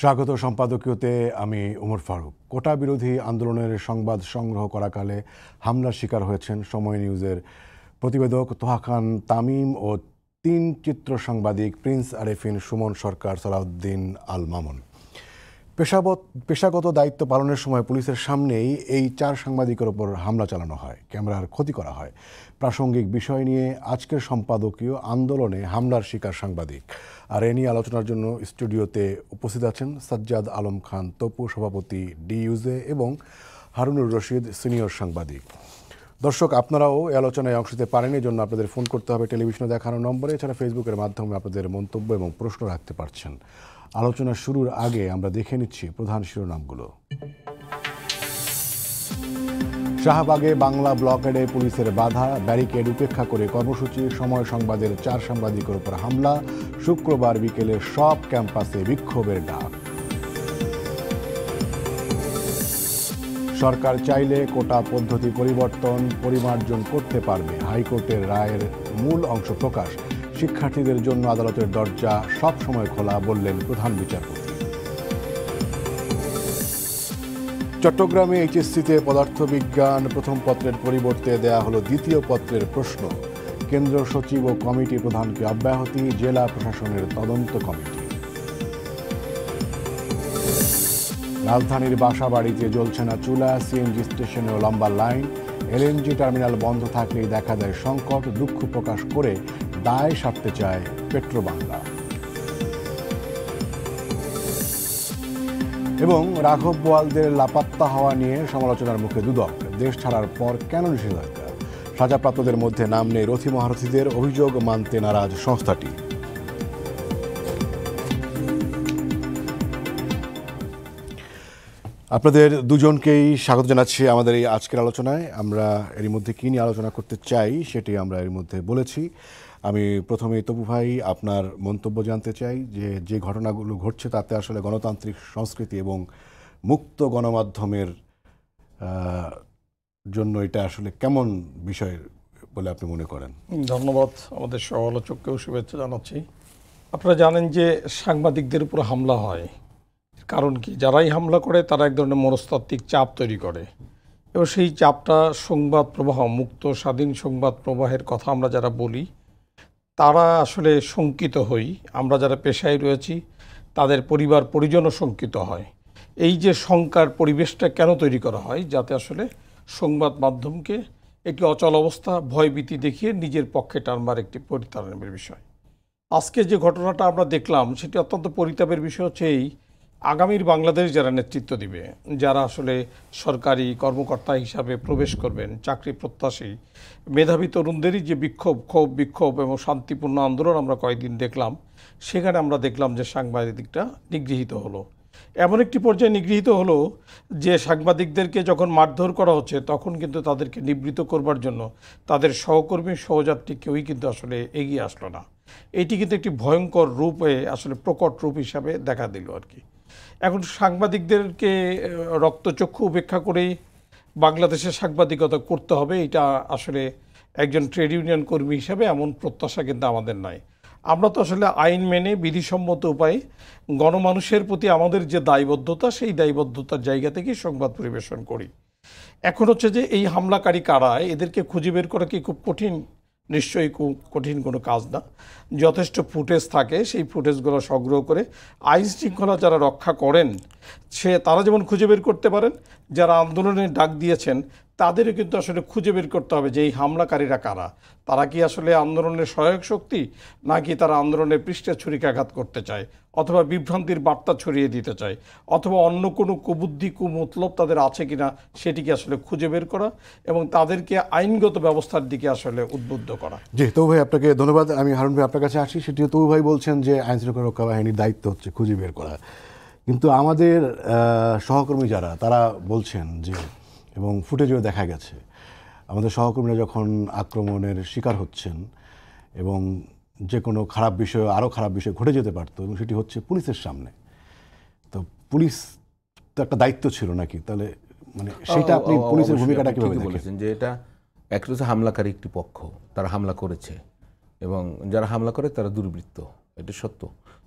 স্বাগত সম্পাদকীয়তে আমি ওমর ফারুক। কোটা বিরোধী আন্দোলনের সংবাদ সংগ্রহ করাকালে হামলার শিকার হয়েছেন সময় নিউজের প্রতিবেদক তোহা খান তামিম ও ৩ চিত্র সাংবাদিক প্রিন্স আরেফিন, সুমন সরকার, সালাউদ্দিন আল মামুন। পেশাগত দায়িত্ব পালনের সময় পুলিশের সামনেই এই ৪ সাংবাদিকের ওপর হামলা চালানো হয়, ক্যামেরার ক্ষতি করা হয়। প্রাসঙ্গিক বিষয় নিয়ে আজকের সম্পাদকীয় আন্দোলনে হামলার শিকার সাংবাদিক। আর এ নিয়ে আলোচনার জন্য স্টুডিওতে উপস্থিত আছেন সাজ্জাদ আলম খান তপু, সভাপতি ডিইউজে, এবং হারুনুর রশিদ, সিনিয়র সাংবাদিক। দর্শক, আপনারাও এই আলোচনায় অংশ নিতে পারেন, এই জন্য আপনাদের ফোন করতে হবে টেলিভিশনে দেখানো নম্বরে। এছাড়া ফেসবুকের মাধ্যমে আপনাদের মন্তব্য এবং প্রশ্ন রাখতে পারছেন। আলোচনা শুরুর আগে আমরা দেখে নিচ্ছি প্রধান শিরোনামগুলো। শাহবাগে বাংলা ব্লকেডে পুলিশের বাধা, ব্যারিকেড উপেক্ষা করে কর্মসূচি, সময় সংবাদের ৪ সাংবাদিকের উপর হামলা, শুক্রবার বিকেলে সব ক্যাম্পাসে বিক্ষোভের ডাক। সরকার চাইলে কোটা পদ্ধতি পরিবর্তন, পরিমার্জন করতে পারবে, হাইকোর্টের রায়ের মূল অংশ প্রকাশ। শিক্ষার্থীদের জন্য আদালতের দরজা সব সময় খোলা, বললেন প্রধান বিচারপতি। চট্টগ্রামে এইচএসসিতে পদার্থবিজ্ঞান প্রথম পত্রের পরিবর্তে দেয়া হলো দ্বিতীয় পত্রের প্রশ্ন। কেন্দ্র সচিব ও কমিটি প্রধানকে অব্যাহতি, জেলা প্রশাসনের তদন্ত কমিটি। রাজধানীর বাসাবাড়িতে জ্বলছে না চুলা, সিএনজি স্টেশনেও লম্বা লাইন। এলএনজি টার্মিনাল বন্ধ থাকলেই দেখা দেয় সংকট, দুঃখ প্রকাশ করে দায় সারতে চায় পেট্রোবাংলা। এবং রাঘব বোয়ালদের লাপাত্তা হওয়া নিয়ে সমালোচনার মুখে দুদক। দেশ ছাড়ার পর কেন নিষেধাজ্ঞা? সাজাপ্রাপ্তদের মধ্যে নাম নেই রথী মহারথীদের, অভিযোগ মানতে নারাজ সংস্থাটি। আপনাদের দুজনকেই স্বাগত জানাচ্ছি আমাদের এই আজকের আলোচনায়। আমরা এর মধ্যে কী নিয়ে আলোচনা করতে চাই সেটি আমরা এর মধ্যে বলেছি। আমি প্রথমেই তপু ভাই আপনার মন্তব্য জানতে চাই যে ঘটনাগুলো ঘটছে তাতে আসলে গণতান্ত্রিক সংস্কৃতি এবং মুক্ত গণমাধ্যমের জন্য এটা আসলে কেমন বিষয় বলে আপনি মনে করেন? ধন্যবাদ, আমাদের সহ-আলোচককেও শুভেচ্ছা জানাচ্ছি। আপনারা জানেন যে সাংবাদিকদের উপর হামলা হয়, কারণ কি? যারাই হামলা করে তারা এক ধরনের মনস্তাত্ত্বিক চাপ তৈরি করে, এবং সেই চাপটা সংবাদ প্রবাহ, মুক্ত স্বাধীন সংবাদ প্রবাহের কথা আমরা যারা বলি তারা আসলে শঙ্কিত হই। আমরা যারা পেশায় রয়েছি তাদের পরিবার পরিজনও শঙ্কিত হয়। এই যে শঙ্কার পরিবেশটা কেন তৈরি করা হয়? যাতে আসলে সংবাদ মাধ্যমকে একটি অচল অবস্থা, ভয়ভীতি দেখিয়ে নিজের পক্ষে টানবার একটি পরিতারণের বিষয়। আজকে যে ঘটনাটা আমরা দেখলাম সেটি অত্যন্ত পরিতাপের বিষয় হচ্ছে এই আগামীর বাংলাদেশ যারা নেতৃত্ব দিবে, যারা আসলে সরকারি কর্মকর্তা হিসাবে প্রবেশ করবেন, চাকরি প্রত্যাশী মেধাবী তরুণদেরই যে বিক্ষোভ এবং শান্তিপূর্ণ আন্দোলন আমরা কয়েকদিন দেখলাম, সেখানে আমরা দেখলাম যে সাংবাদিকটা নিগৃহীত হলো। এমন একটি পর্যায়ে নিগৃহীত হলো যে সাংবাদিকদেরকে যখন মারধর করা হচ্ছে তখন কিন্তু তাদেরকে নিবৃত করবার জন্য তাদের সহকর্মী সহযাত্রী কেউই কিন্তু আসলে এগিয়ে আসলো না। এটি কিন্তু একটি ভয়ঙ্কর রূপে আসলে প্রকট রূপ হিসাবে দেখা দিল আর কি। এখন সাংবাদিকদেরকে রক্তচক্ষু উপেক্ষা করেই বাংলাদেশের সাংবাদিকতা করতে হবে, এটা আসলে একজন ট্রেড ইউনিয়ন কর্মী হিসাবে এমন প্রত্যাশা কিন্তু আমাদের নাই। আমরা তো আসলে আইন মেনে বিধিসম্মত উপায়ে গণমানুষের প্রতি আমাদের যে দায়বদ্ধতা, সেই দায়বদ্ধতার জায়গা থেকেই সংবাদ পরিবেশন করি। এখন হচ্ছে যে এই হামলাকারী কারা, এদেরকে খুঁজে বের করা কি খুব কঠিন? নিশ্চয়ই খুব কঠিন কোনো কাজ না। যথেষ্ট ফুটেজ থাকে, সেই ফুটেজগুলো সংগ্রহ করে আইন শৃঙ্খলা যারা রক্ষা করেন তারা যেমন খুঁজে বের করতে পারেন, যারা আন্দোলনের ডাক দিয়েছেন তাদেরও কিন্তু আসলে খুঁজে বের করতে হবে যে এই হামলাকারীরা কারা। তারা কি আসলে আন্দোলনের সহায়ক শক্তি, নাকি তারা আন্দোলনের পৃষ্ঠে ছুরিকাঘাত করতে চায়, অথবা বিভ্রান্তির বার্তা ছড়িয়ে দিতে চায়, অথবা অন্য কোনো কুবুদ্ধি কুমতলব তাদের আছে কিনা সেটিকে আসলে খুঁজে বের করা এবং তাদেরকে আইনগত ব্যবস্থার দিকে আসলে উদ্বুদ্ধ করা। জি, তবু ভাই আপনাকে ধন্যবাদ। আমি হারুন ভাই আপনার কাছে আসি। সেটিও তবু ভাই বলছেন যে আইন শৃঙ্খলা রক্ষা বাহিনীর দায়িত্ব হচ্ছে খুঁজে বের করা, কিন্তু আমাদের সহকর্মী যারা তারা বলছেন যে, এবং ফুটেজেও দেখা গেছে, আমাদের সহকর্মীরা যখন আক্রমণের শিকার হচ্ছেন এবং যে কোনো খারাপ বিষয়, আরও খারাপ বিষয় ঘটে যেতে পারতো, এবং সেটি হচ্ছে পুলিশের সামনে। তো পুলিশ তো একটা দায়িত্ব ছিল নাকি? তাহলে মানে সেটা আপনি পুলিশের ভূমিকাটা কীভাবে বলেছেন? যে এটা একটা হামলাকারী একটি পক্ষ, তারা হামলা করেছে এবং যারা হামলা করে তারা দুর্বৃত্ত, এটা সত্য।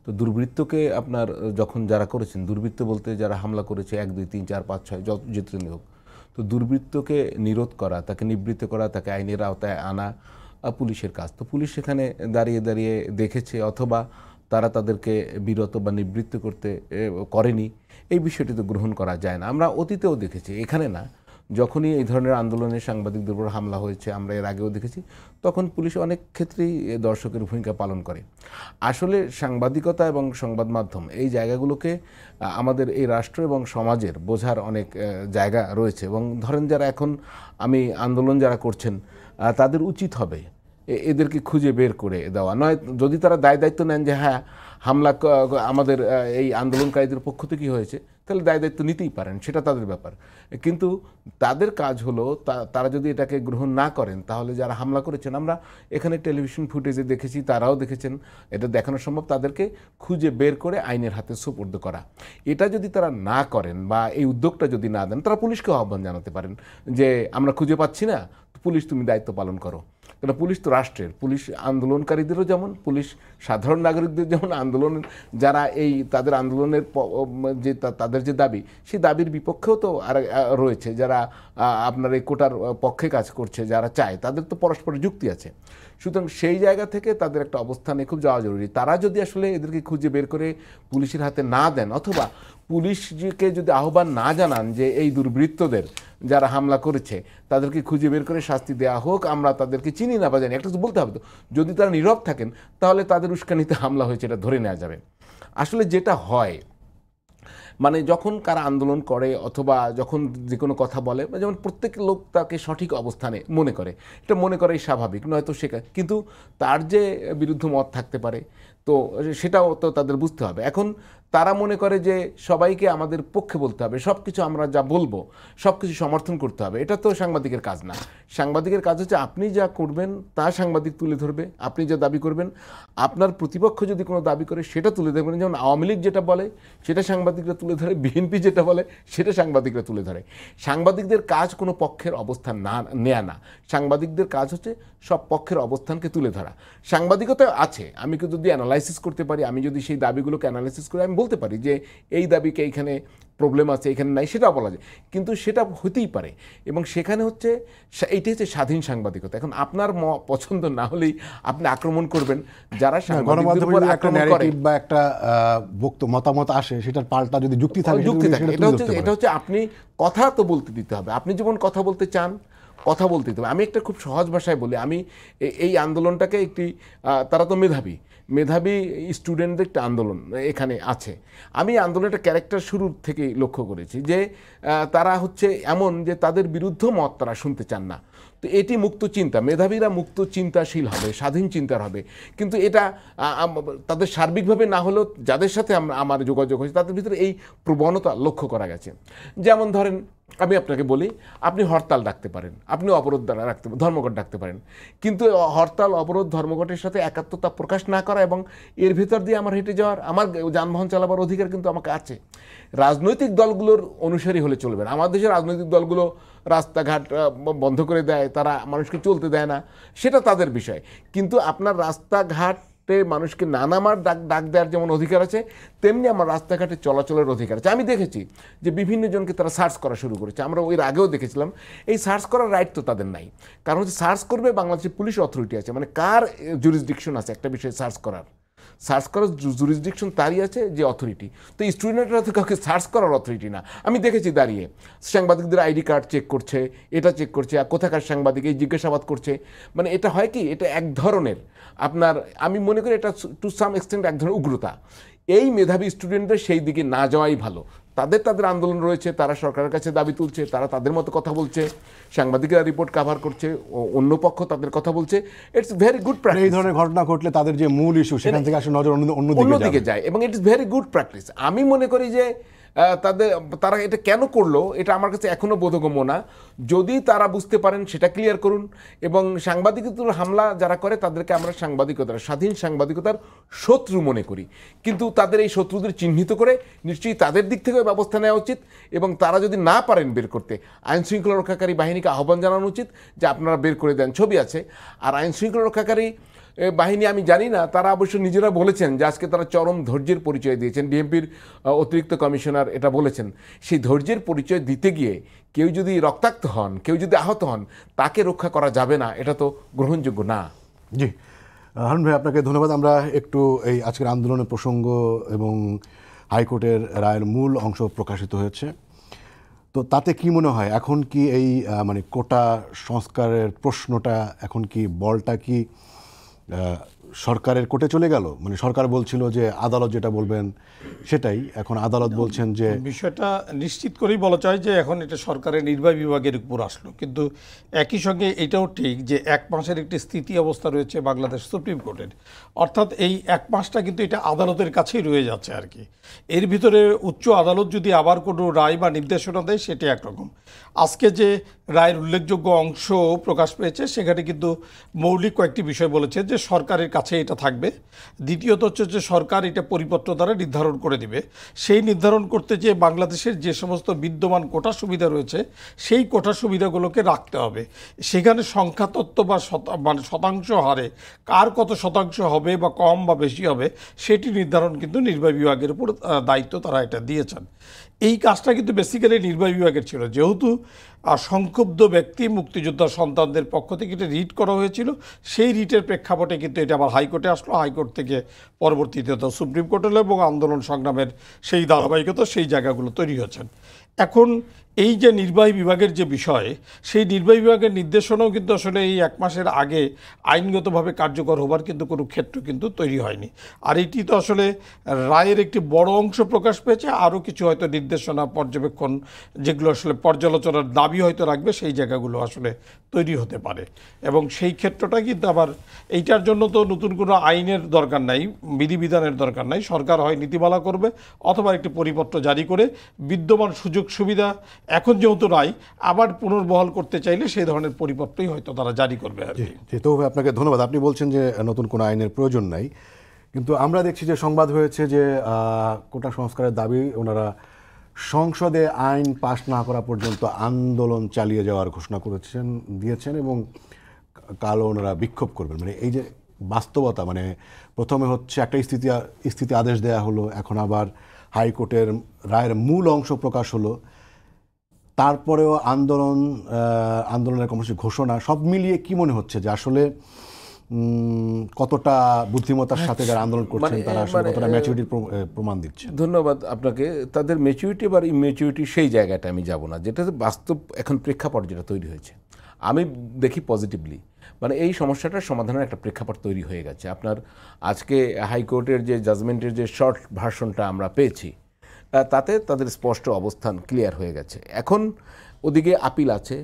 তো দুর্বৃত্তকে আপনার যখন যারা করেছেন, দুর্বৃত্ত বলতে যারা হামলা করেছে 1 2 3 4 5 6 যতজনই হোক, তো দুর্বৃত্তকে নিরোধ করা, তাকে নিবৃত্ত করা, তাকে আইনের আওতায় আনা পুলিশের কাজ। তো পুলিশ সেখানে দাঁড়িয়ে দাঁড়িয়ে দেখেছে, অথবা তারা তাদেরকে বিরত বা নিবৃত্ত করেনি, এই বিষয়টি তো গ্রহণ করা যায় না। আমরা অতীতেও দেখেছি, এখানে না, যখনই এই ধরনের আন্দোলনে সাংবাদিকদের উপর হামলা হয়েছে, আমরা এর আগেও দেখেছি, তখন পুলিশ অনেক ক্ষেত্রেই দর্শকের ভূমিকা পালন করে। আসলে সাংবাদিকতা এবং সংবাদ মাধ্যম এই জায়গাগুলোকে আমাদের এই রাষ্ট্র এবং সমাজের বোঝার অনেক জায়গা রয়েছে। এবং ধরেন যারা এখন আন্দোলন যারা করছেন, তাদের উচিত হবে এদেরকে খুঁজে বের করে দেওয়া, নয় যদি তারা দায় দায়িত্ব নেন যে হ্যাঁ হামলা আমাদের এই আন্দোলনকারীদের পক্ষ থেকে হয়েছে, তাহলে দায় দায়িত্ব নিতেই পারেন, সেটা তাদের ব্যাপার। কিন্তু তাদের কাজ হলো তারা যদি এটাকে গ্রহণ না করেন, তাহলে যারা হামলা করেছেন, আমরা এখানে টেলিভিশন ফুটেজে দেখেছি, তারাও দেখেছেন, এটা দেখানো সম্ভব, তাদেরকে খুঁজে বের করে আইনের হাতে সোপর্দ করা। এটা যদি তারা না করেন বা এই উদ্যোগটা যদি না দেন, তারা পুলিশকে আহ্বান জানাতে পারেন যে আমরা খুঁজে পাচ্ছি না, পুলিশ তুমি দায়িত্ব পালন করো। কারণ পুলিশ তো রাষ্ট্রের, পুলিশ আন্দোলনকারীদেরও যেমন, পুলিশ সাধারণ নাগরিকদের যেমন, যারা তাদের আন্দোলনের যে তাদের যে দাবি, সেই দাবির বিপক্ষেও তো আর রয়েছে, যারা আপনার এই কোটার পক্ষে কাজ করছে, যারা চায়, তাদের তো পরস্পর যুক্তি আছে। সুতরাং সেই জায়গা থেকে তাদের একটা অবস্থানে খুব যাওয়া জরুরি। তারা যদি আসলে এদেরকে খুঁজে বের করে পুলিশের হাতে না দেন, অথবা পুলিশকে যদি আহ্বান না জানান যে এই দুর্বৃত্তদের যারা হামলা করেছে তাদেরকে খুঁজে বের করে শাস্তি দেওয়া হোক, আমরা তাদেরকে চিনি না বা জানি, একটা বলতে হবে তো। যদি তারা নীরব থাকেন, তাহলে তাদের উস্কানিতে হামলা হয়েছে এটা ধরে নেওয়া যাবে। আসলে যেটা হয়, মানে যখন কারা আন্দোলন করে অথবা যখন যে কোনো কথা বলে, যেমন প্রত্যেক লোক তাকে সঠিক অবস্থানে মনে করে, এটা মনে করাই স্বাভাবিক, নয়তো শেখায়, কিন্তু তার যে বিরুদ্ধ মত থাকতে পারে, তো সেটাও তো তাদের বুঝতে হবে। এখন তারা মনে করে যে সবাইকে আমাদের পক্ষে বলতে হবে, সব কিছু আমরা যা বলবো সব কিছু সমর্থন করতে হবে, এটা তো সাংবাদিকের কাজ না। সাংবাদিকের কাজ হচ্ছে আপনি যা করবেন তা সাংবাদিক তুলে ধরবে, আপনি যা দাবি করবেন, আপনার প্রতিপক্ষ যদি কোনো দাবি করে সেটা তুলে ধরবেন। যেমন আওয়ামী লীগ যেটা বলে সেটা সাংবাদিকরা তুলে ধরে, বিএনপি যেটা বলে সেটা সাংবাদিকরা তুলে ধরে। সাংবাদিকদের কাজ কোনো পক্ষের অবস্থান না নেয়া না, সাংবাদিকদের কাজ হচ্ছে সব পক্ষের অবস্থানকে তুলে ধরা। সাংবাদিকতা আছে, আমি যদি অ্যানালাইসিস করতে পারি, আমি যদি সেই দাবিগুলোকে অ্যানালাইসিস করে আমি বলতে পারি যে এই দাবিকে এইখানে প্রবলেম আছে, এখানে নাই, সেটাও বলা যায়, কিন্তু সেটা হতেই পারে। এবং সেখানে হচ্ছে এইটা হচ্ছে স্বাধীন সাংবাদিকতা। এখন আপনার পছন্দ না হলেই আপনি আক্রমণ করবেন, যারা সাংবাদিকদের উপর আক্রমণ করে বা একটা মতামত আসে, সেটার পাল্টা যদি যুক্তি থাকে, এটা হচ্ছে আপনি কথা তো বলতে দিতে হবে, আপনি যেমন কথা বলতে চান কথা বলতে দিতে হবে। আমি একটা খুব সহজ ভাষায় বলি, আমি এই আন্দোলনটাকে তারা তো মেধাবী স্টুডেন্টদের একটা আন্দোলন এখানে আছে। আমি আন্দোলনের ক্যারেক্টার শুরুর থেকেই লক্ষ্য করেছি যে তারা হচ্ছে এমন যে তাদের বিরুদ্ধ মত তারা শুনতে চান না। তো এটি মুক্ত চিন্তা, মেধাবীরা মুক্ত চিন্তাশীল হবে, স্বাধীন চিন্তার হবে, কিন্তু এটা তাদের সার্বিকভাবে না হলেও যাদের সাথে আমার যোগাযোগ হয়েছে তাদের ভিতরে এই প্রবণতা লক্ষ্য করা গেছে। যেমন ধরেন আমি আপনাকে বলি, আপনি হরতাল ডাকতে পারেন, আপনি অবরোধ রাখতে ধর্মঘট ডাকতে পারেন, কিন্তু হরতাল অবরোধ ধর্মঘটের সাথে একাত্মতা প্রকাশ না করা এবং এর ভিতর দিয়ে আমার হেঁটে যাওয়ার, আমার যানবাহন চালাবার অধিকার কিন্তু আমাকে আছে। রাজনৈতিক দলগুলোর অনুসারী হলে চলবে না। আমাদের দেশের রাজনৈতিক দলগুলো রাস্তাঘাট বন্ধ করে দেয়, তারা মানুষকে চলতে দেয় না, সেটা তাদের বিষয়। কিন্তু আপনার রাস্তাঘাট মানুষকে নানামার ডাক দেওয়ার যেমন অধিকার আছে, তেমনি আমার রাস্তাঘাটে চলাচলের অধিকার আছে। আমি দেখেছি যে বিভিন্ন জনকে তারা সার্চ করা শুরু করেছে, আমরা ওই আগেও দেখেছিলাম। এই সার্চ করার রাইট তো তাদের নাই, কারণ হচ্ছে সার্চ করবে বাংলাদেশের পুলিশ অথরিটি আছে, মানে কার জুরিসডিকশন আছে একটা বিষয়ে সার্চ করার জুরিসডিকশন তারই আছে যে অথরিটি। তো স্টুডেন্টরা তো কাউকে সার্চ করার অথরিটি না। আমি দেখেছি দাঁড়িয়ে সাংবাদিকদের আইডি কার্ড চেক করছে, এটা চেক করছে, আর কোথাকার সাংবাদিক এই জিজ্ঞাসাবাদ করছে। মানে এটা হয় কি, এটা এক ধরনের আপনার, আমি মনে করি এটা টু সাম এক্সটেন্ট এক ধরনের উগ্রতা। এই মেধাবী স্টুডেন্টদের সেই দিকে না যাওয়াই ভালো। তাদের আন্দোলন রয়েছে, তারা সরকারের কাছে দাবি তুলছে, তারা তাদের মতো কথা বলছে, সাংবাদিকরা রিপোর্ট কভার করছে, অন্য পক্ষ তাদের কথা বলছে। It's very good practice. এই ধরনের ঘটনা ঘটলে তাদের যে মূল ইস্যু সেখান থেকে আসলে নজর অন্যদিকে যায়, এবং ইট ইস ভেরি গুড প্র্যাকটিস। আমি মনে করি যে তারা এটা কেন করলো এটা আমার কাছে এখনও বোধগম্য না। যদি তারা বুঝতে পারেন সেটা ক্লিয়ার করুন। এবং সাংবাদিকতার হামলা যারা করে তাদেরকে আমরা স্বাধীন সাংবাদিকতার শত্রু মনে করি, কিন্তু তাদের এই শত্রুদের চিহ্নিত করে নিশ্চয়ই তাদের দিক থেকে ব্যবস্থা নেওয়া উচিত। এবং তারা যদি না পারেন বের করতে, আইন শৃঙ্খলা রক্ষাকারী বাহিনীকে আহ্বান জানানো উচিত যে আপনারা বের করে দেন, ছবি আছে। আর আইন শৃঙ্খলা রক্ষাকারী বাহিনী আমি জানি না, তারা অবশ্য নিজেরা বলেছেন যে আজকে তারা চরম ধৈর্যের পরিচয় দিয়েছেন। ডিএমপির অতিরিক্ত কমিশনার এটা বলেছেন। সেই ধৈর্যের পরিচয় দিতে গিয়ে কেউ যদি রক্তাক্ত হন, কেউ যদি আহত হন, তাকে রক্ষা করা যাবে না, এটা তো গ্রহণযোগ্য না। জি, হারুন ভাই আপনাকে ধন্যবাদ। আমরা একটু এই আজকের আন্দোলনের প্রসঙ্গ এবং হাইকোর্টের রায়ের মূল অংশ প্রকাশিত হয়েছে, তো তাতে কি মনে হয় এখন কি এই মানে কোটা সংস্কারের প্রশ্নটা এখন কি বলটা কি সরকারের কোর্টে চলে গেল? মানে সরকার বলছিল যে আদালত যেটা বলবেন সেটাই, এখন আদালত বলছেন যে বিষয়টা নিশ্চিত করেই বলা যায় যে এখন এটা সরকারের নির্বাহী বিভাগের উপর আসলো, কিন্তু একই সঙ্গে এটাও ঠিক যে 1 মাসের একটি স্থিতি অবস্থা রয়েছে বাংলাদেশ সুপ্রিম কোর্টের, অর্থাৎ এই 1 মাসটা কিন্তু এটা আদালতের কাছেই রয়ে যাচ্ছে আর কি। এর ভিতরে উচ্চ আদালত যদি আবার কোনো রায় বা নির্দেশনা দেয় সেটা একরকম। আজকে যে রায়ের উল্লেখযোগ্য অংশ প্রকাশ পেয়েছে সেখানে কিন্তু মৌলিক কয়েকটি বিষয় বলেছে যে সরকারের কাছে এটা থাকবে। দ্বিতীয়ত হচ্ছে যে সরকার এটা পরিপত্র দ্বারা নির্ধারণ করে দিবে। সেই নির্ধারণ করতে যে বাংলাদেশের যে সমস্ত বিদ্যমান কোটা সুবিধা রয়েছে সেই কোটা সুবিধাগুলোকে রাখতে হবে। সেখানে সংখ্যাতত্ত্ব বা মানে শতাংশ হারে কার কত শতাংশ হবে বা কম বা বেশি হবে সেটি নির্ধারণ কিন্তু নির্বাহী বিভাগের উপর দায়িত্ব তারা এটা দিয়েছেন। এই কাজটা কিন্তু বেসিক্যালি নির্বাহী বিভাগের ছিল, যেহেতু সংক্ষুব্ধ ব্যক্তি মুক্তিযোদ্ধার সন্তানদের পক্ষ থেকে এটা রিট করা হয়েছিল, সেই রিটের প্রেক্ষাপটে কিন্তু এটা আবার হাইকোর্টে আসলো। হাইকোর্ট থেকে পরবর্তীতে তো সুপ্রিম কোর্ট হলো এবং আন্দোলন সংগ্রামের সেই ধারাবাহিকতা সেই জায়গাগুলো তৈরি হয়েছেন। এখন এই যে নির্বাহী বিভাগের যে বিষয়, সেই নির্বাহী বিভাগের নির্দেশনাও কিন্তু আসলে এই 1 মাসের আগে আইনগতভাবে কার্যকর হবার কিন্তু কোনো ক্ষেত্র কিন্তু তৈরি হয়নি। আর এটি তো আসলে রায়ের একটি বড় অংশ প্রকাশ পেয়েছে, আরও কিছু হয়তো নির্দেশনা পর্যবেক্ষণ যেগুলো আসলে পর্যালোচনার দাবি হয়তো রাখবে সেই জায়গাগুলো আসলে তৈরি হতে পারে। এবং সেই ক্ষেত্রটা কিন্তু আবার এইটার জন্য তো নতুন কোনো আইনের দরকার নাই, বিধিবিধানের দরকার নাই। সরকার হয় নীতিমালা করবে অথবা একটি পরিপত্র জারি করে বিদ্যমান সুযোগ সুবিধা এখন যেহেতু নাই আবার পুনর্বহাল করতে চাইলে সেই ধরনের পরিপত্রই হয়তো তারা জারি করবে আর কি। তো আপনাকে ধন্যবাদ। আপনি বলছেন যে নতুন কোনো আইনের প্রয়োজন নাই, কিন্তু আমরা দেখছি যে সংবাদ হয়েছে যে কোটা সংস্কারের দাবি ওনারা সংসদে আইন পাশ না করা পর্যন্ত আন্দোলন চালিয়ে যাওয়ার ঘোষণা দিয়েছেন এবং কালও ওনারা বিক্ষোভ করবেন। মানে এই যে বাস্তবতা, মানে প্রথমে হচ্ছে একটা স্থিতি আদেশ দেয়া হলো, এখন আবার হাইকোর্টের রায়ের মূল অংশ প্রকাশ হলো, তারপরেও আন্দোলনের কর্মসূচি ঘোষণা, সব মিলিয়ে কি মনে হচ্ছে যে আসলে কতটা বুদ্ধিমত্তার সাথে যারা আন্দোলন করছেন তারা আসলে কতটা ম্যাচুরিটির প্রমাণ দিচ্ছে? ধন্যবাদ আপনাকে। তাদের ম্যাচুরিটি বা ইম্যাচুরিটি সেই জায়গাটা আমি যাব না, যেটা বাস্তব এখন প্রেক্ষাপট যেটা তৈরি হয়েছে আমি দেখি পজিটিভলি। মানে এই সমস্যাটার সমাধানের একটা প্রেক্ষাপট তৈরি হয়ে গেছে। আপনার আজকে হাইকোর্টের যে জাজমেন্টের যে শর্ট ভার্সনটা আমরা পেয়েছি তাতে তাদের স্পষ্ট অবস্থান ক্লিয়ার হয়ে গেছে। এখন ওদিকে আপিল আছে,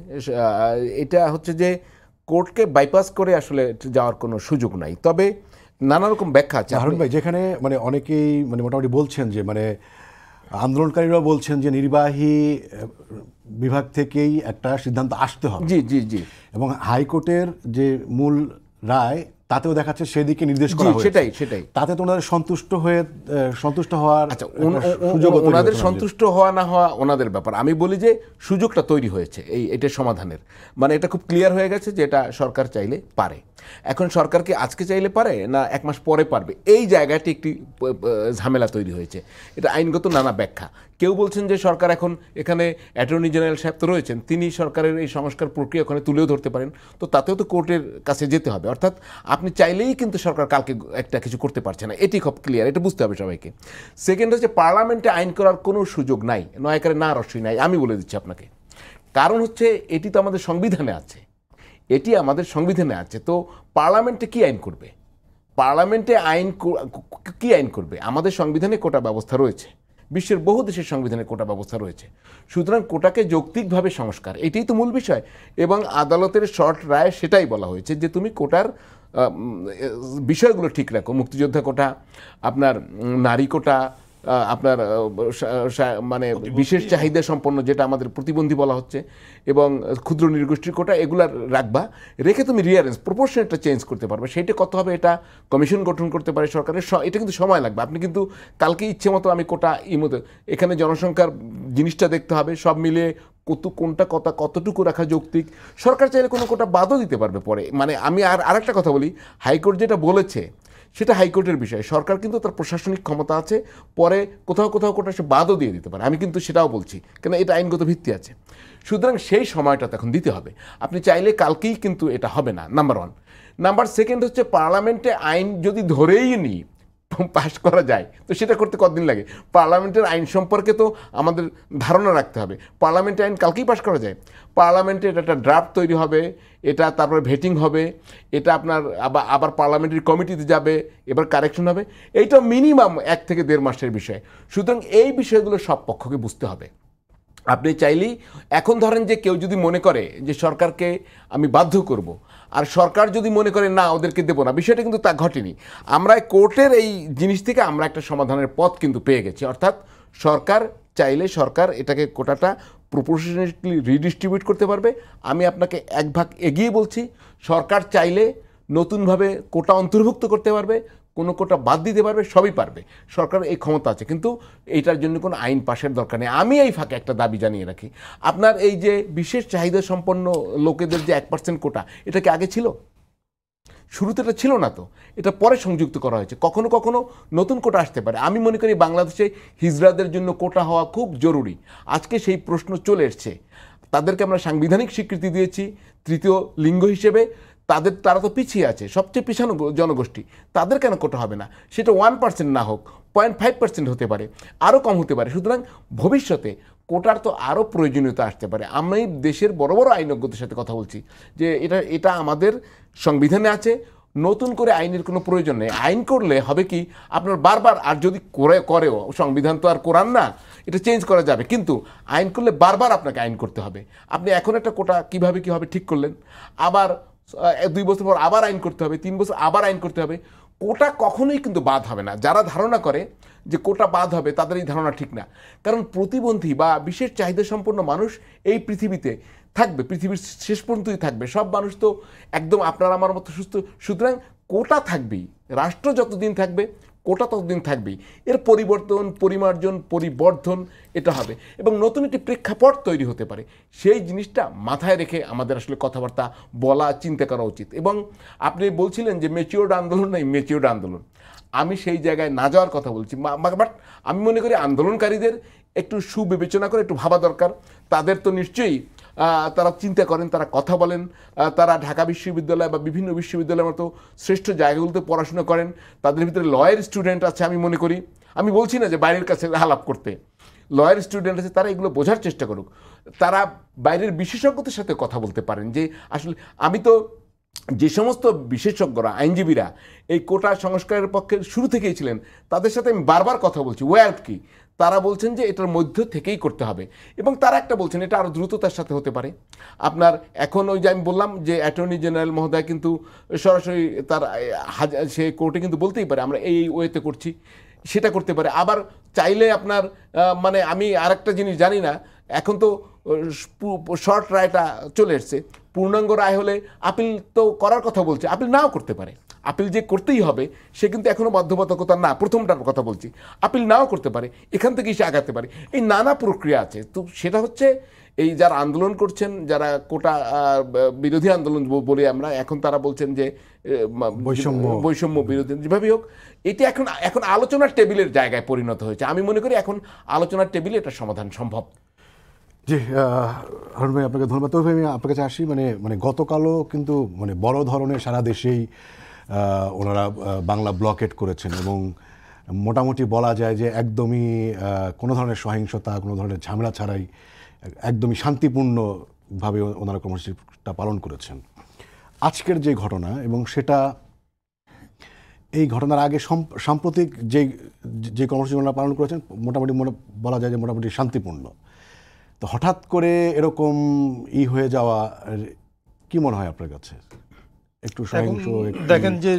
এটা হচ্ছে যে কোর্টকে বাইপাস করে আসলে যাওয়ার কোনো সুযোগ নাই, তবে নানা রকম ব্যাখ্যা আছে। হারুন ভাই, যেখানে মানে অনেকেই মানে মোটামুটি বলছেন যে মানে আন্দোলনকারীরা বলছেন যে নির্বাহী বিভাগ থেকেই একটা সিদ্ধান্ত আসতে হবে, জি জি জি, এবং হাইকোর্টের যে মূল রায় তাতেও দেখাচ্ছে সেদিকে নির্দেশ করা হয়েছে। সেটাই তাতে তো ওনাদের সন্তুষ্ট হওয়ার, আচ্ছা ওনাদের সন্তুষ্ট হওয়া না হওয়া ওনাদের ব্যাপার। আমি বলি যে সুযোগটা তৈরি হয়েছে এটা সমাধানের, মানে এটা খুব ক্লিয়ার হয়ে গেছে যে এটা সরকার চাইলে পারে। এখন সরকার কি আজকে চাইলে পারে না 1 মাস পরে পারবে, এই জায়গাটি একটি ঝামেলা তৈরি হয়েছে। এটা আইনগত নানা ব্যাখ্যা। কেউ বলছেন যে সরকার এখন এখানে অ্যাটর্নি জেনারেল সাহেব তো রয়েছেন, তিনি সরকারের এই সংস্কার প্রক্রিয়া ওখানে তুলেও ধরতে পারেন, তো তাতেও তো কোর্টের কাছে যেতে হবে। অর্থাৎ আপনি চাইলেই কিন্তু সরকার কালকে একটা কিছু করতে পারছে না, এটি খুব ক্লিয়ার, এটা বুঝতে হবে সবাইকে। সেকেন্ড হচ্ছে পার্লামেন্টে আইন করার কোনো সুযোগ নাই, নয়াকারে না রসই নাই, আমি বলে দিচ্ছি আপনাকে। কারণ হচ্ছে এটি তো আমাদের সংবিধানে আছে, এটি আমাদের সংবিধানে আছে। তো পার্লামেন্টে কি আইন করবে? পার্লামেন্টে কি আইন করবে? আমাদের সংবিধানে কোটা ব্যবস্থা রয়েছে, বিশ্বের বহু দেশের সংবিধানে কোটা ব্যবস্থা রয়েছে। সুতরাং কোটাকে যৌক্তিকভাবে সংস্কার, এটাই তো মূল বিষয়। এবং আদালতের শর্ট রায় সেটাই বলা হয়েছে যে তুমি কোটার বিষয়গুলো ঠিক রাখো, মুক্তিযোদ্ধা কোটা, আপনার নারী কোটা, আপনার মানে বিশেষ চাহিদা সম্পন্ন যেটা আমাদের প্রতিবন্ধী বলা হচ্ছে, এবং ক্ষুদ্র নৃগোষ্ঠীর কোটা, এগুলা রাখবা, রেখে তুমি রিয়ারেঞ্জ প্রপোর্শনটা চেঞ্জ করতে পারবে। সেইটা কত হবে এটা কমিশন গঠন করতে পারে সরকারের, এটা কিন্তু সময় লাগবে। আপনি কিন্তু কালকে ইচ্ছে মতো আমি কোটা মতো, এখানে জনসংখ্যার জিনিসটা দেখতে হবে, সব মিলিয়ে কোনটা কথা কতটুকু রাখা যৌক্তিক, সরকার চাইলে কোনো কোটা বাদও দিতে পারবে পরে। মানে আমি আরেকটা কথা বলি, হাইকোর্ট যেটা বলেছে সেটা হাইকোর্টের বিষয়, সরকার কিন্তু তার প্রশাসনিক ক্ষমতা আছে, পরে কোথাও কোটা সে বাদও দিয়ে দিতে পারে, আমি কিন্তু সেটাও বলছি, কেন এটা আইনগত ভিত্তি আছে। সুতরাং সেই সময়টা এখন দিতে হবে। আপনি চাইলে কালকেই কিন্তু এটা হবে না, নাম্বার 1। নাম্বার 2 হচ্ছে পার্লামেন্টে আইন যদি ধরেই নিই পাশ করা যায়, তো সেটা করতে কতদিন লাগে? পার্লামেন্টের আইন সম্পর্কে তো আমাদের ধারণা রাখতে হবে। পার্লামেন্টের আইন কালকেই পাশ করা যায়? পার্লামেন্টে এটা একটা ড্রাফট তৈরি হবে, এটা তারপরে ভেটিং হবে, এটা আপনার আবার পার্লামেন্টারি কমিটিতে যাবে, এবার কারেকশন হবে, এইটা মিনিমাম 1 থেকে 1.5 মাসের বিষয়। সুতরাং এই বিষয়গুলো সব পক্ষকে বুঝতে হবে। আপনি চাইলেই এখন ধরেন যে কেউ যদি মনে করে যে সরকারকে আমি বাধ্য করব, আর সরকার যদি মনে করে না ওদেরকে দেবো না, বিষয়টা কিন্তু তা ঘটেনি। আমরা কোর্টের এই জিনিস থেকে আমরা একটা সমাধানের পথ কিন্তু পেয়ে গেছি, অর্থাৎ সরকার চাইলে সরকার এটাকে কোটাটা প্রপোর্শনালি রিডিস্ট্রিবিউট করতে পারবে। আমি আপনাকে 1 ভাগ এগিয়ে বলছি, সরকার চাইলে নতুনভাবে কোটা অন্তর্ভুক্ত করতে পারবে, কোনো কোটা বাদ দিতে পারবে, সবই পারবে, সরকার এই ক্ষমতা আছে। কিন্তু এইটার জন্য কোনো আইন পাশের দরকার নেই। আমি এই ফাঁকে একটা দাবি জানিয়ে রাখি, আপনার এই যে বিশেষ চাহিদা সম্পন্ন লোকেদের যে 1% কোটা, এটা কি আগে ছিল? শুরুতে এটা ছিল না, তো এটা পরে সংযুক্ত করা হয়েছে। কখনো কখনো নতুন কোটা আসতে পারে। আমি মনে করি বাংলাদেশে হিজড়াদের জন্য কোটা হওয়া খুব জরুরি। আজকে সেই প্রশ্ন চলে এসছে, তাদেরকে আমরা সাংবিধানিক স্বীকৃতি দিয়েছি 3য় লিঙ্গ হিসেবে, তারা তো পিছিয়ে আছে, সবচেয়ে পিছানো জনগোষ্ঠী, তাদের কেন কোটা হবে না? সেটা 1% না হোক, 0.5% হতে পারে, আরও কম হতে পারে। সুতরাং ভবিষ্যতে কোটার তো আরও প্রয়োজনীয়তা আসতে পারে। আমি দেশের বড় বড় আইনজ্ঞদের সাথে কথা বলছি যে এটা আমাদের সংবিধানে আছে, নতুন করে আইনের কোনো প্রয়োজন নেই। আইন করলে হবে কি, আপনার বারবার, আর যদি করেও, সংবিধান তো আর কোরআন না, এটা চেঞ্জ করা যাবে, কিন্তু আইন করলে বারবার আপনাকে আইন করতে হবে। আপনি এখন একটা কোটা কীভাবে ঠিক করলেন, আবার 2 বছর পর আবার আইন করতে হবে, 3 বছর আবার আইন করতে হবে। কোটা কখনোই কিন্তু বাদ হবে না। যারা ধারণা করে যে কোটা বাদ হবে, তাদের এই ধারণা ঠিক না। কারণ প্রতিবন্ধী বা বিশেষ চাহিদা সম্পন্ন মানুষ এই পৃথিবীতে থাকবে, পৃথিবীর শেষ পর্যন্তই থাকবে। সব মানুষ তো একদম আপনার আমার মতো সুস্থ। সুতরাং কোটা থাকবেই, রাষ্ট্র যতদিন থাকবে কোটা ততদিন থাকবেই। এর পরিবর্তন, পরিমার্জন, পরিবর্ধন এটা হবে, এবং নতুন একটি প্রেক্ষাপট তৈরি হতে পারে। সেই জিনিসটা মাথায় রেখে আমাদের আসলে কথাবার্তা বলা, চিন্তা করা উচিত। এবং আপনি বলছিলেন যে ম্যাচিওর্ড আন্দোলন নাই, ম্যাচিওর্ড আন্দোলন, আমি সেই জায়গায় না যাওয়ার কথা বলছি। বাট আমি মনে করি আন্দোলনকারীদের একটু সুবিবেচনা করে একটু ভাবা দরকার। তাদের তো নিশ্চয়ই তারা চিন্তা করেন, তারা কথা বলেন, তারা ঢাকা বিশ্ববিদ্যালয় বা বিভিন্ন বিশ্ববিদ্যালয়ের মতো শ্রেষ্ঠ জায়গাগুলোতে পড়াশোনা করেন, তাদের ভিতরে লয়ের স্টুডেন্ট আছে। আমি মনে করি, আমি বলছি না যে বাইরের কাছে আলাপ করতে, লয়ের স্টুডেন্ট আছে, তারা এগুলো বোঝার চেষ্টা করুক, তারা বাইরের বিশেষজ্ঞদের সাথে কথা বলতে পারেন। যে আসলে আমি তো যে সমস্ত বিশেষজ্ঞরা, আইনজীবীরা এই কোটা সংস্কারের পক্ষে শুরু থেকেই ছিলেন, তাদের সাথে আমি বারবার কথা বলছি। ওয়ে আউট কি, তারা বলছেন যে এটার মধ্য থেকেই করতে হবে, এবং তারা একটা বলছেন এটা আরও দ্রুততার সাথে হতে পারে। আপনার এখন ওই যে আমি বললাম যে অ্যাটর্নি জেনারেল মহোদয় কিন্তু সরাসরি তার সে কোর্টে কিন্তু বলতেই পারে আমরা এই ওয়েতে করছি, সেটা করতে পারে। আবার চাইলে আপনার মানে আমি আরেকটা জিনিস জানি না, এখন তো শর্ট রায়টা চলে এসছে, পূর্ণাঙ্গ রায় হলে আপিল তো করার কথা বলছে, আপিল নাও করতে পারে। আপিল যে করতেই হবে সে কিন্তু এখনও বাধ্যবাধকতা না, প্রথমটার কথা বলছি, আপিল নাও করতে পারে, এখান থেকেই সে আগাতে পারে। এই নানা প্রক্রিয়া আছে। তো সেটা হচ্ছে এই যারা আন্দোলন করছেন, যারা কোটা বিরোধী আন্দোলন বলি আমরা, এখন তারা বলছেন যে বৈষম্য বিরোধী, যেভাবে হোক এটা এখন আলোচনার টেবিলের জায়গায় পরিণত হয়েছে। আমি মনে করি এখন আলোচনার টেবিলে এটা সমাধান সম্ভব। জি, হারুন ভাই আপনাকে ধন্যবাদ। তবে আমি আপনার কাছে আসি, মানে গতকালও কিন্তু মানে বড় ধরনের সারা দেশেই ওনারা বাংলা ব্লকেট করেছেন, এবং মোটামুটি বলা যায় যে একদমই কোনো ধরনের সহিংসতা, কোনো ধরনের ঝামেলা ছাড়াই একদমই শান্তিপূর্ণভাবে ওনারা কর্মসূচিটা পালন করেছেন। আজকের যে ঘটনা, এবং সেটা এই ঘটনার আগে সাম্প্রতিক যে কর্মসূচি ওনারা পালন করেছেন মোটামুটি বলা যায় যে মোটামুটি শান্তিপূর্ণ। তো হঠাৎ করে এরকম হয়ে যাওয়া কি মনে হয় আপনার কাছে? একটু সহিংস, দেখেন যে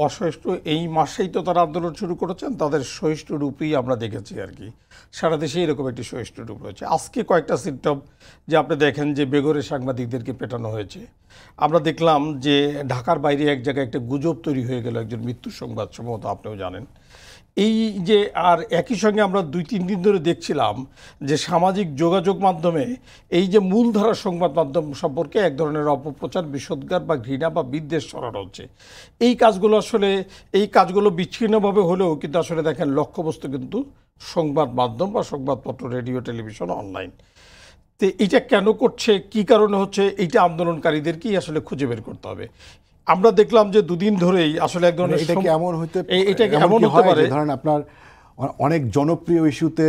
অসহিষ্ণু এই মাসেই তো তারা আন্দোলন শুরু করেছেন, তাদের সহিষ্ণু রূপই আমরা দেখেছি আর কি। সারা দেশে এরকম একটি সহিষ্ণু রূপ রয়েছে। আজকে কয়েকটা সিম্পটম যে আপনি দেখেন যে বেঘরে সাংবাদিকদেরকে পেটানো হয়েছে। আমরা দেখলাম যে ঢাকার বাইরে এক জায়গায় একটা গুজব তৈরি হয়ে গেল, একজন মৃত্যুর সংবাদ, সম্ভবত আপনিও জানেন। এই যে আর একই সঙ্গে আমরা 2-3 দিন ধরে দেখছিলাম যে সামাজিক যোগাযোগ মাধ্যমে এই যে মূলধারা সংবাদ মাধ্যম সম্পর্কে এক ধরনের অপপ্রচার, বিষোদ্গার বা ঘৃণা বা বিদ্বেষ ছড়ানো হচ্ছে। এই কাজগুলো বিচ্ছিন্নভাবে হলেও কিন্তু আসলে দেখেন লক্ষ্যবস্তু কিন্তু সংবাদ মাধ্যম বা সংবাদপত্র, রেডিও, টেলিভিশন, অনলাইন। তো এইটা কেন করছে, কি কারণে হচ্ছে, এইটা আন্দোলনকারীদেরকেই আসলে খুঁজে বের করতে হবে। আমরা দেখলাম যে 2 দিন ধরেই আসলে এক ধরনের এটা কি এমন হতে হতে পারে, ধরেন আপনার অনেক জনপ্রিয় ইস্যুতে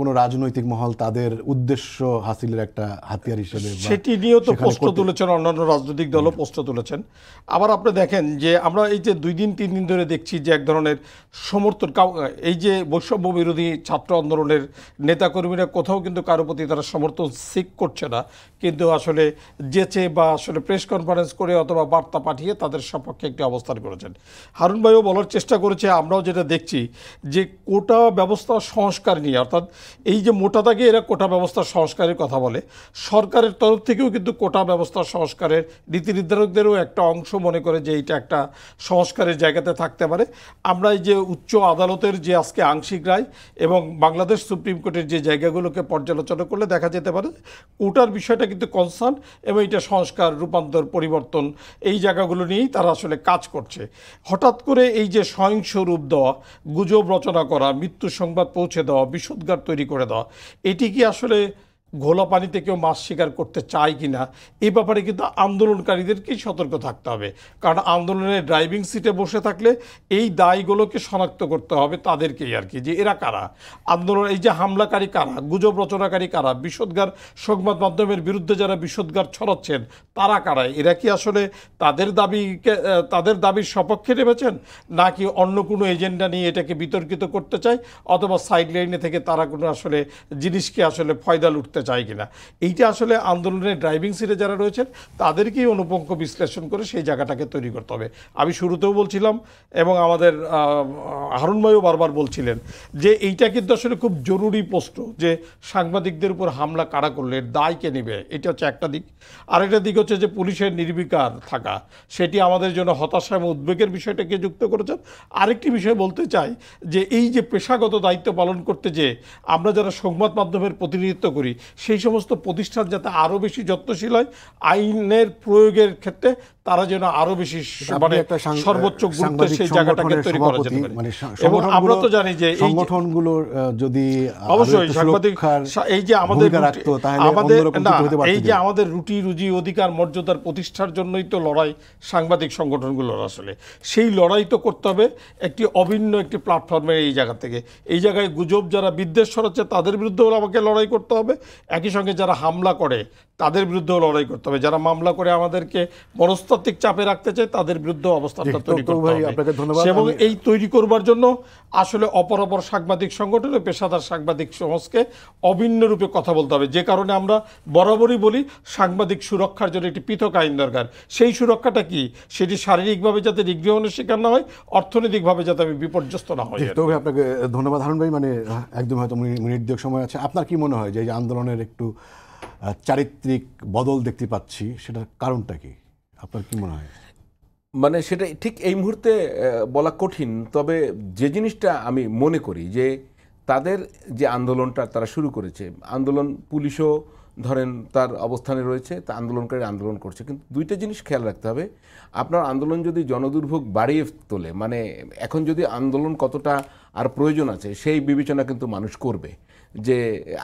কোনো রাজনৈতিক মহল তাদের উদ্দেশ্য হাসিলের একটা হাতিয়ার হিসেবে সেটি নিয়েও তো প্রশ্ন তুলেছেন, অন্যান্য রাজনৈতিক দলও প্রশ্ন তুলেছেন। আবার আপনি দেখেন যে আমরা এই যে 2-3 দিন ধরে দেখছি যে এক ধরনের সমর্থন, এই যে বৈষম্য বিরোধী ছাত্র আন্দোলনের নেতাকর্মীরা কোথাও কিন্তু কারো প্রতি তারা সমর্থন সিক করছে না, কিন্তু আসলে যেচে বা আসলে প্রেস কনফারেন্স করে অথবা বার্তা পাঠিয়ে তাদের সপক্ষে একটি অবস্থান করেছেন। হারুন ভাইও বলার চেষ্টা করেছে, আমরাও যেটা দেখছি যে কোটা ব্যবস্থা সংস্কার নিয়ে, অর্থাৎ এই যে মোটা দাগে এরা কোটা ব্যবস্থার সংস্কারের কথা বলে, সরকারের তরফ থেকেও কিন্তু কোটা ব্যবস্থা সংস্কারের নীতি নির্ধারকদেরও একটা অংশ মনে করে যে এইটা একটা সংস্কারের জায়গাতে থাকতে পারে। আমরা এই যে উচ্চ আদালতের যে আজকে আংশিক রায় এবং বাংলাদেশ সুপ্রিম কোর্টের যে জায়গাগুলোকে পর্যালোচনা করলে দেখা যেতে পারে কোটার বিষয়টা কিন্তু কনসার্ন এবং এটা সংস্কার, রূপান্তর, পরিবর্তন, এই জায়গাগুলো নিয়েই তারা আসলে কাজ করছে। হঠাৎ করে এই যে সহিংস রূপ দেওয়া, গুজব রচনা করা, মৃত্যু সংবাদ পৌঁছে দেওয়া, বিষোদ্গার তৈরি করে দেওয়া, এটি কি আসলে ঘোলা পানিতে কেউ মাছ শিকার করতে চায় কিনা, এই ব্যাপারে কিন্তু আন্দোলনকারীদেরকেই সতর্ক থাকতে হবে। কারণ আন্দোলনের ড্রাইভিং সিটে বসে থাকলে এই দায়গুলোকে শনাক্ত করতে হবে তাদেরকেই আর কি, যে এরা কারা, আন্দোলন এই যে হামলাকারী কারা, গুজব রচনাকারী কারা, বিষোদ্গার সংবাদ মাধ্যমের বিরুদ্ধে যারা বিষোদ্গার ছড়াচ্ছেন তারা কারা, এরা কি আসলে তাদের দাবির সপক্ষে নেমেছেন নাকি অন্য কোনো এজেন্ডা নিয়ে এটাকে বিতর্কিত করতে চায়, অথবা সাইড লাইনে থেকে তারা কোনো আসলে জিনিসকে আসলে ফয়দা লুটতে চায় কিনা। এইটা আসলে আন্দোলনের ড্রাইভিং সিটে যারা রয়েছেন তাদেরকেই অনুপঙ্খ বিশ্লেষণ করে সেই জায়গাটাকে তৈরি করতে হবে। আমি শুরুতেও বলছিলাম এবং আমাদের হারুন ভাইও বারবার বলছিলেন যে এইটা কিন্তু আসলে খুব জরুরি প্রশ্ন, যে সাংবাদিকদের উপর হামলা কারা করলে দায় কে নেবে, এটা হচ্ছে একটা দিক। আরেকটা দিক হচ্ছে যে পুলিশের নির্বিকার থাকা, সেটি আমাদের জন্য হতাশা এবং উদ্বেগের বিষয়টাকে যুক্ত করেছেন। আরেকটি বিষয় বলতে চাই যে এই যে পেশাগত দায়িত্ব পালন করতে যে আমরা যারা সংবাদ মাধ্যমের প্রতিনিধিত্ব করি সেই সমস্ত প্রতিষ্ঠান যাতে আরও বেশি যত্নশীল হয়, আইনের প্রয়োগের ক্ষেত্রে তারা যেন আরো বেশি মানে সর্বোচ্চ গুরুত্ব সেই জায়গাটাকে তৈরি করা যেতে পারে। এবং আমরা তো জানি যে এই সংগঠনগুলোর যদি অবশ্যই সাংবাদিক এই যে আমাদের রুটি রুজি অধিকার মর্যাদার প্রতিষ্ঠার জন্যই তো লড়াই সাংবাদিক সংগঠনগুলোর, আসলে সেই লড়াই তো করতে হবে একটি অভিন্ন একটি প্ল্যাটফর্মের এই জায়গা থেকে। এই জায়গায় গুজব যারা বিদ্বেষ ছড়াচ্ছে তাদের বিরুদ্ধেও আমাকে লড়াই করতে হবে, একই সঙ্গে যারা হামলা করে তাদের বিরুদ্ধেও লড়াই করতে হবে, যারা মামলা করে আমাদেরকে মনস্তাত্ত্বিক চাপে রাখতে চায় তাদের বিরুদ্ধে অবস্থানটা তৈরি করতে হবে। এবং এই তৈরি করবার জন্য আসলে অপর সাংবাদিক সংগঠনের পেশাদার সাংবাদিক সমাজকে অভিন্ন রূপে কথা বলতে হবে। যে কারণে আমরা বরাবরই বলি সাংবাদিক সুরক্ষার জন্য একটি পৃথক আইন দরকার। সেই সুরক্ষাটা কি, সেটি শারীরিকভাবে যাতে নিগৃহণের শিকার না হয়, অর্থনৈতিকভাবে যাতে আমি বিপর্যস্ত না হয়। তবে আপনাকে ধন্যবাদ হারুন ভাই, মানে একদম হয়তো মিনিট দুয়েক সময় আছে, আপনার কি মনে হয় যে এই আন্দোলনের একটু চারিত্রিক বদল দেখতে পাচ্ছি, সেটার কারণটা কি, আপনার কি মনে হয়? মানে সেটা ঠিক এই মুহূর্তে বলা কঠিন, তবে যে জিনিসটা আমি মনে করি যে তাদের যে আন্দোলনটা তারা শুরু করেছে, আন্দোলন পুলিশও ধরেন তার অবস্থানে রয়েছে, তা আন্দোলনকারী আন্দোলন করছে, কিন্তু দুইটা জিনিস খেয়াল রাখতে হবে। আপনার আন্দোলন যদি জনদুর্ভোগ বাড়িয়ে তোলে, মানে এখন যদি আন্দোলন কতটা আর প্রয়োজন আছে সেই বিবেচনা কিন্তু মানুষ করবে। যে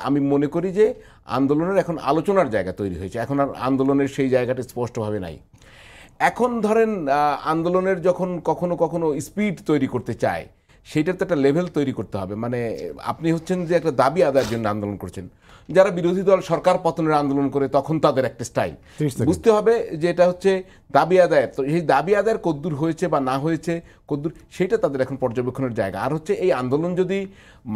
আমি মনে করি যে আন্দোলনের এখন আলোচনার জায়গা তৈরি হয়েছে, এখন আর আন্দোলনের সেই জায়গাটা স্পষ্টভাবে নাই। এখন ধরেন আন্দোলনের যখন কখনো কখনো স্পিড তৈরি করতে চায়, সেইটার তো একটা লেভেল তৈরি করতে হবে। মানে আপনি হচ্ছেন যে একটা দাবি আদায়ের জন্য আন্দোলন করছেন, যারা বিরোধী দল সরকার পতনের আন্দোলন করে তখন তাদের একটা স্টাইল বুঝতে হবে যে এটা হচ্ছে দাবি আদায়ের। তো এই দাবি আদায়ের কদ্দূর হয়েছে বা না হয়েছে কদ্দূর, সেটা তাদের এখন পর্যবেক্ষণের জায়গা। আর হচ্ছে এই আন্দোলন যদি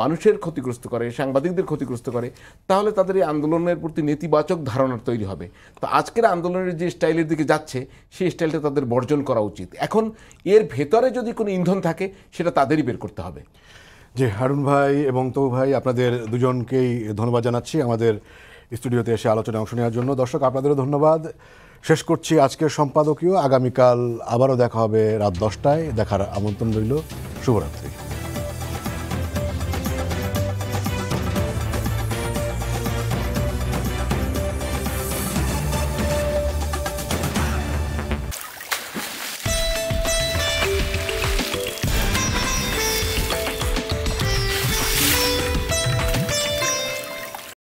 মানুষের ক্ষতিগ্রস্ত করে, সাংবাদিকদের ক্ষতিগ্রস্ত করে, তাহলে তাদের এই আন্দোলনের প্রতি নেতিবাচক ধারণা তৈরি হবে। তো আজকের আন্দোলনের যে স্টাইলের দিকে যাচ্ছে সেই স্টাইলটা তাদের বর্জন করা উচিত। এখন এর ভেতরে যদি কোনো ইন্ধন থাকে সেটা তাদেরই বের করতে হবে। যে হারুন ভাই এবং তবু ভাই, আপনাদের দুজনকেই ধন্যবাদ জানাচ্ছি আমাদের স্টুডিওতে এসে আলোচনায় অংশ নেওয়ার জন্য। দর্শক, আপনাদেরও ধন্যবাদ। শেষ করছি আজকের সম্পাদকীয়। আগামীকাল আবারও দেখা হবে রাত 10টায়। দেখার আমন্ত্রণ রইল। শুভরাত্রি।